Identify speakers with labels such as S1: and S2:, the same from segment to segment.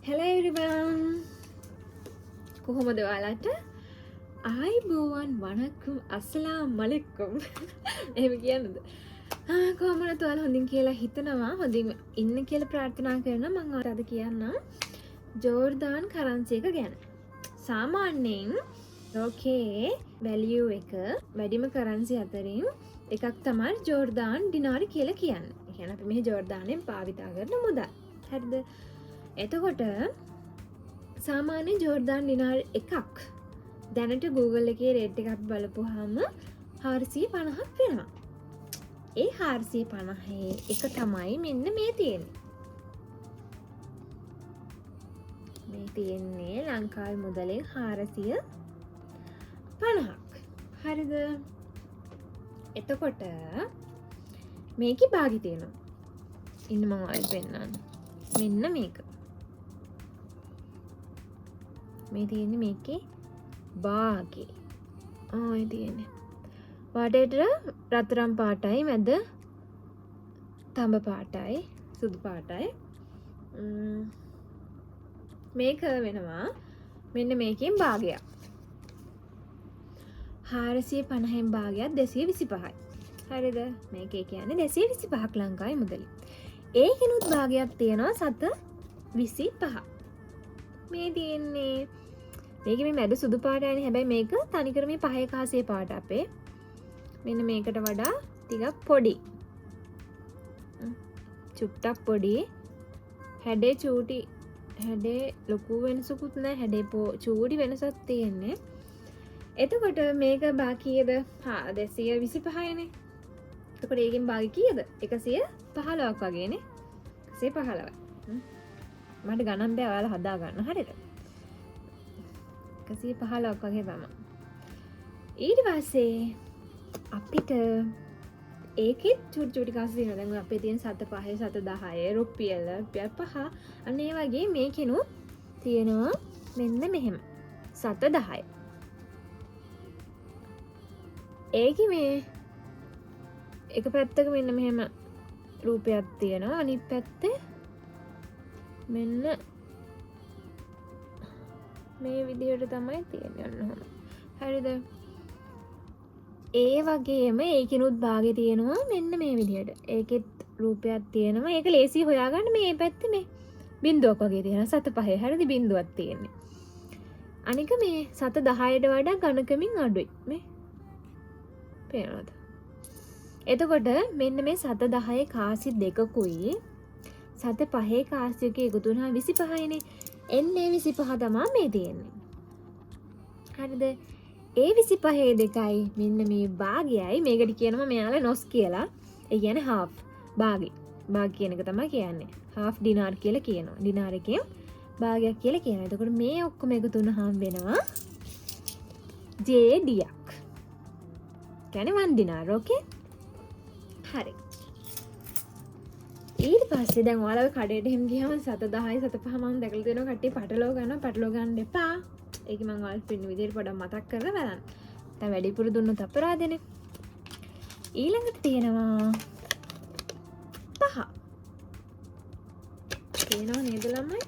S1: Hello everyone. කොහොමද ඔයාලට? ආයිබෝවන් වණක්කුම් අස්සලාම් අලයිකුම්. එහෙම කියන්නද? කොහොමද ඔයාලා හොඳින් කියලා හිතනවා? හොඳින් ඉන්න කියලා ප්‍රාර්ථනා කරනවා. මම ඔයාලට අද කියන්නම් ජෝර්දාන් කරන්සි එක ගැන. සාමාන්‍යයෙන් ලෝකයේ වැලියු එක වැඩිම කරන්සි අතරින් එකක් තමයි ජෝර්දාන් ඩිනාරි කියලා කියන්නේ. ඒ කියන්නේ අපි මේ ජෝර්දානයෙන් භාවිත කරන මුදල්. හරිද? එතකොට සාමාන්‍ය ජෝර්දාන් ඩිනාර් එකක් දැනට Google එකේ රේට් එකක් බලපුවාම 450ක් වෙනවා. ඒ 450 එක තමයි මෙන්න මේ තියෙන්නේ. මේ තියෙන්නේ ලංකාවේ මුදලෙන් 450ක්. හරිද? එතකොට මේකේ භාගි තියෙනවා. ඉන්න මම ඔයාලට පෙන්නන්න. මෙන්න මේක. මේ තියෙන්නේ මේකේ භාගේ. ඒ තියෙන්නේ. වටේට රත්තරන් පාටයි මැද තඹ පාටයි සුදු පාටයි. මේක වෙනවා මෙන්න මේකෙන් භාගයක්. 450න් භාගයක් 225යි. හරිද? මේකේ කියන්නේ 225ක් ලංකාවේ මුදලයි. ඒකිනුත් භාගයක් තියෙනවා 725. මේ තියෙන්නේ මේක මේ මැද සුදු පාටයිනේ. හැබැයි මේක තනිකර මේ පහේ කාසියේ පාට අපේ. මෙන්න මේකට වඩා ටිකක් පොඩි. චුට්ටක් පොඩි. හැඩේ චූටි හැඩේ ලොකු වෙනසකුත් නැහැ. හැඩේ චූටි වෙනසක් තියෙන්නේ. එතකොට මේක බාකියද 225යිනේ. එතකොට ඒකෙන් භාගය කීයද? 115ක් වගේනේ. 115යි. මට ගණන් බෑ ඔයාලා හදා ගන්න. හරිද? 115ක් වගේ තමයි. ඊට පස්සේ අපිට ඒකෙත් චූටි චූටි කාසි තියෙනවා. දැන් අපේ තියෙන 7 5 7 10 රුපියල් 5 අන්න ඒ වගේ මේකෙනුත් තියෙනවා මෙන්න මෙහෙම 7 10. ඒකේ මේ එක පැත්තක මෙන්න මෙහෙම රූපයක් තියෙනවා. අනිත් පැත්තේ මෙන්න මේ විදිහට තමයි තියෙන්නේ. ඔන්න ඔහොම. හරිද? ඒ වගේම ඒකිනුත් භාගෙ තියෙනවා මෙන්න මේ විදිහට. ඒකෙත් රූපයක් තියෙනවා. ඒක ලේසි හොයාගන්න. මේ පැත්තේ මේ බිංදුවක් වගේ තියෙනවා. 7 5. හරිද? බිංදුවක් තියෙන්නේ. අනික මේ 7 10ට වඩා ඝනකමින් අඩුයි. මේ පේනවද? එතකොට මෙන්න මේ 7 10 කාසි දෙකකුයි 7 5 කාසි එකේ එකතු වුණා 25යිනේ. එන්නේ 25 තමයි මේ තියෙන්නේ. හරිද? ඒ 25 දෙකයි මෙන්න මේ භාගයයි මේකට කියනවා මෙයාලා නොස් කියලා. ඒ කියන්නේ half භාගය. භාග කියන එක තමයි කියන්නේ. half dinar කියලා කියනවා. dinar එකෙන් භාගයක් කියලා කියනවා. එතකොට මේ ඔක්කොම එකතු වුණාම වෙනවා JD-ක්. කියන්නේ 1 dinar. ඕකේ? හරි. ඊට පස්සේ දැන් ඔයාලා ඔය කඩේට එහෙම ගියාම 7 10 7 5 මම දැකලා තියෙනවා කට්ටිය පටලව ගන්න එපා. ඒක මම ඔයාලට පින්න විදියට පොඩ්ඩක් මතක් කරලා බලන්න. දැන් වැඩිපුර දුන්නොත් අපරාධනේ. ඊළඟට තියෙනවා 5. තියෙනවා නේද ළමයි?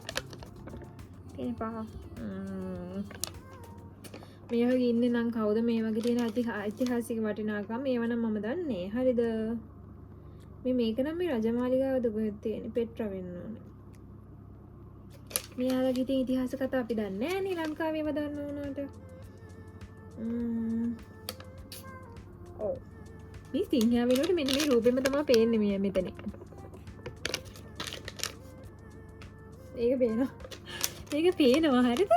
S1: තියෙන 5. මේ වගේ ඉන්නේ නම් කවුද මේ වගේ තියෙන ඓතිහාසික වටිනාකම් මේව නම් මම දන්නේ. හරිද? මේක නම් මේ රජමාලිගාවද කොහෙද තියෙන්නේ? පෙට්‍රා වෙන්න ඕනේ. මෙයාලගේ තියෙන ඉතිහාස කතා අපි දන්නේ නැහැ නේ ලංකාවේ ඒව දන්න උනාට. ඔව්. මේ සිංහයා වෙනකොට මෙන්න මේ රූපෙම තමයි පේන්නේ මේ මෙතන. ඒක පේනවා. ඒක පේනවා හරිද?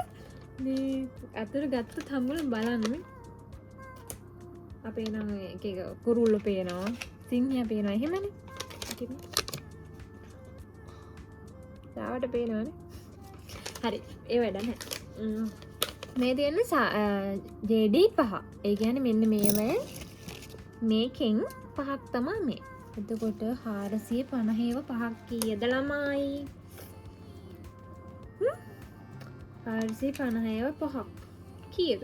S1: මේ අතට ගත්ත තම්බුල බලන්න. අපේ නම් එක එක කුරුල්ල පේනවා. සිංහයා පේනවා එහෙමනේ. තාවට පේනවනේ. හරි. ඒ වැඩ නැහැ. මේ තියෙන්නේ JD 5. ඒ කියන්නේ මෙන්න මේවැ මේකෙන් 5ක් තමයි මේ. එතකොට 450ව 5ක් කීයද ළමයි? 450ව 5ක් කීයද?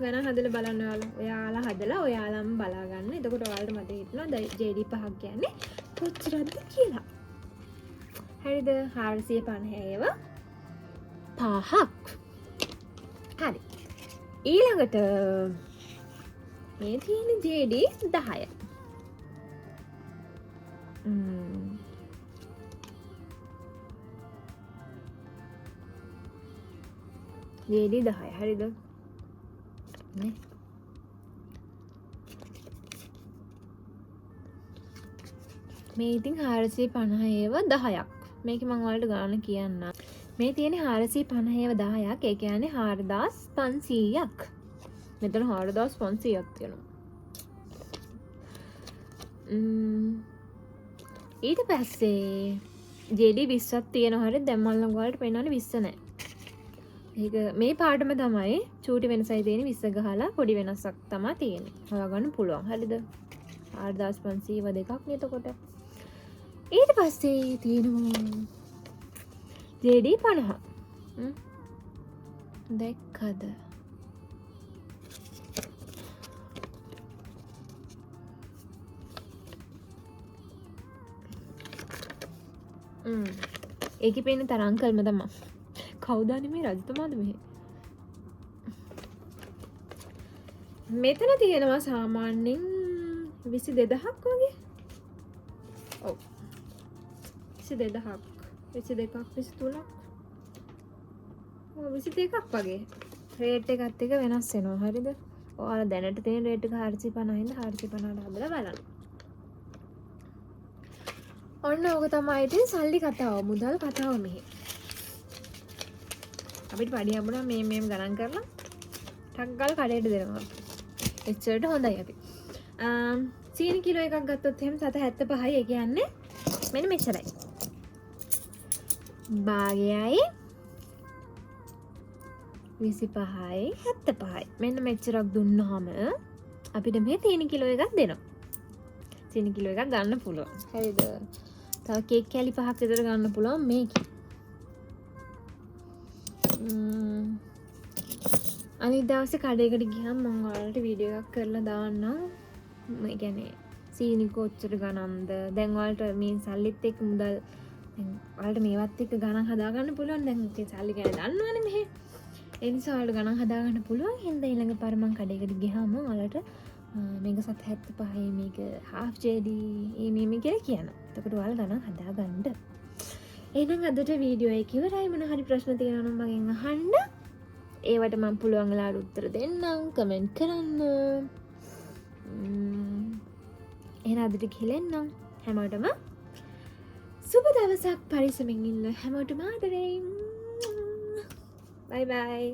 S1: වෙන හදලා බලන්න ඔයාලා හදලා ඔයාලම බලා ගන්න. එතකොට ඔයාලට මතක හිටිනවා JD 5ක් කියන්නේ කොච්චරද කියලා. හරිද? 450ව 5ක්. හරි. ඊළඟට මේ තියෙන JD 10. JD 10 හරිද? නේ. මේ ඉතින් 450 ඒව 10ක්. මේක මම ඔයාලට ගණන කියන්න. මේ තියෙන 450 ඒව 10ක්. ඒ කියන්නේ 4500ක්. මෙතන 4500ක් තියෙනවා. ඊට පස්සේ JD 20ක් තියෙනවා. හරිය දැන් මම ළඟ ඔයාලට පෙන්නන්නේ 20 නෑ. ඒක මේ පාඩම තමයි චූටි වෙනසයි තියෙන්නේ 20 ගහලා පොඩි වෙනසක් තමයි තියෙන්නේ. හොයාගන්න පුළුවන්. හරිද? 4500 දෙකක් නේ එතකොට. ඊට පස්සේ තියෙනවා JD 50. දැක්කද? ඒකේ පේන තරම් කල්ම තමයි. කවුද මේ රජතුමාද මෙහෙ? මෙතන තියෙනවා සාමාන්‍යයෙන් 22000ක් වගේ. ඔව්. 22000ක් 22ක් 23ක් 22ක් වගේ රේට් එකත් එක වෙනස් වෙනවා. හරිද? ඔයාලා දැනට තියෙන රේට් එක 450 ඉඳන් 450ට හදලා බලන්න. ඔන්න ඕක තමයි ඉතින් සල්ලි කතාව, මුදල් කතාව මෙහි. අපිට පඩි හම්බුණා මේ ගණන් කරලා ටක් ගාලා කඩේට දෙනවා. එච්චරට හොඳයි අපි. සීනි කිලෝ එකක් ගත්තොත් එහෙම 775යි. ඒ කියන්නේ මෙන්න මෙච්චරයි. භාගයයි 25යි 75යි. මෙන්න මෙච්චරක් දුන්නාම අපිට මේ සීනි කිලෝ එකක් දෙනවා. සීනි කිලෝ එකක් ගන්න පුළුවන්. හරිද? තව කේක් කැලි 5ක් විතර ගන්න පුළුවන් මේකේ. අනිත් දවසේ කඩේකට ගියම් මම ඔයාලට වීඩියෝ එකක් කරලා දාන්නම්. මේ කියන්නේ සීනි කොච්චර ගණන්ද? දැන් ඔයාලට මේ සල්ලිත් එක්ක මුදල් දැන් ඔයාලට මේවත් එක්ක ගණන් හදා ගන්න පුළුවන්. දැන් මේ සල්ලි ගැන දන්නවනේ මෙහෙ. ඒ නිසා ඔයාලට ගණන් හදා ගන්න පුළුවන්. හින්දා ඊළඟ පාර මම කඩේකට ගියාම ඔයාලට මේක 775යි මේක half JD මේ කියලා කියනවා. එතකොට ඔයාලා ගණන් හදා ගන්න. එහෙනම් අදට වීඩියෝ එක ඉවරයි. මොන හරි ප්‍රශ්න තියෙනවා නම් මගෙන් අහන්න. ඒවට මම පුළුවන් වෙලාවට උත්තර දෙන්නම්. කමෙන්ට් කරන්න. එහෙනම් අදට ගිහින් හැමෝටම සුබ දවසක්. පරිස්සමින් ඉන්න හැමෝටම ආදරෙන්. බයි බයි.